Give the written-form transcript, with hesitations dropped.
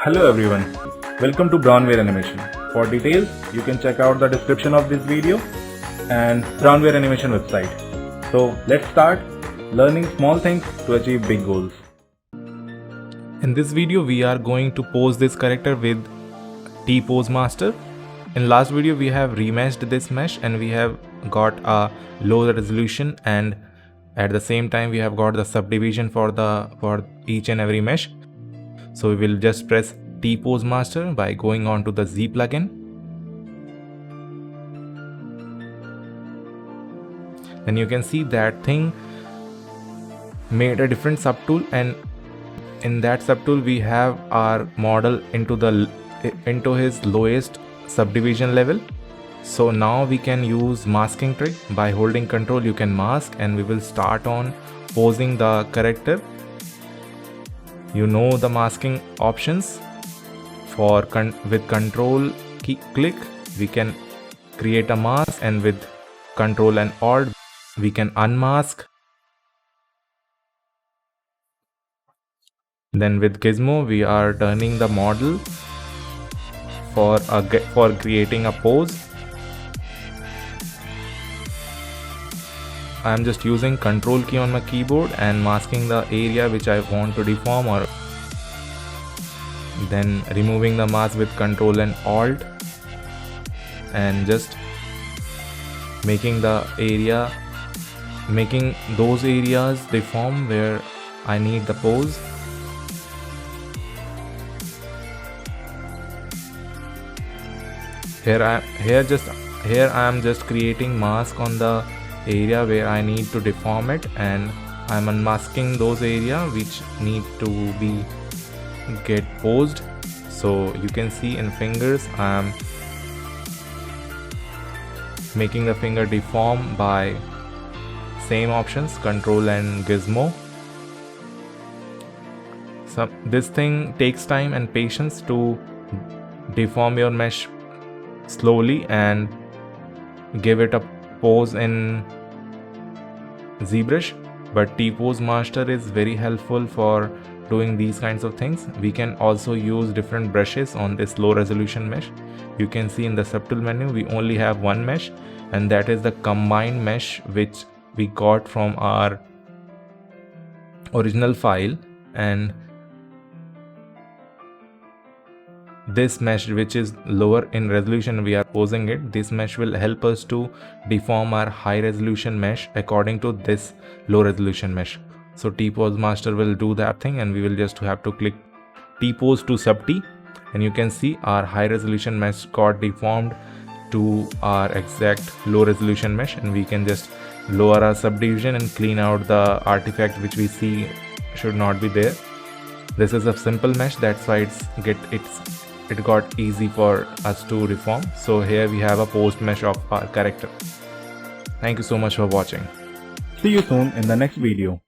Hello everyone, welcome to Brownware Animation. For details, you can check out the description of this video and Brownware Animation website. So let's start learning small things to achieve big goals. In this video, we are going to pose this character with Transpose Master. In last video, we have remeshed this mesh and we have got a low resolution, and at the same time we have got the subdivision for each and every mesh. So we will just press Transpose Master by going on to the Z plugin. And you can see that thing made a different subtool, and in that subtool we have our model into his lowest subdivision level. So now we can use masking trick. By holding Ctrl you can mask, and we will start on posing the character. You know the masking options. With Ctrl click we can create a mask, and with Ctrl and Alt we can unmask. Then with Gizmo we are turning the model for creating a pose. I am just using Ctrl key on my keyboard and masking the area which I want to deform, or then removing the mask with Ctrl and Alt, and just making those areas deform where I need the pose. Here I am just creating mask on the area where I need to deform it, and I am unmasking those areas which need to get posed. So you can see in fingers I am making the finger deform by same options, Ctrl and Gizmo. So this thing takes time and patience to deform your mesh slowly and give it a pose in ZBrush, but Transpose Master is very helpful for doing these kinds of things. We can also use different brushes on this low resolution mesh. You can see in the subtool menu we only have one mesh, and that is the combined mesh which we got from our original file. And this mesh, which is lower in resolution, we are posing it. This mesh will help us to deform our high resolution mesh according to this low resolution mesh. So Transpose Master will do that thing, and we will just have to click Transpose to sub T, and you can see our high resolution mesh got deformed to our exact low resolution mesh, and we can just lower our subdivision and clean out the artifact which we see should not be there. This is a simple mesh, that's why it got easy for us to deform. So here we have a post mesh of our character. Thank you so much for watching. See you soon in the next video.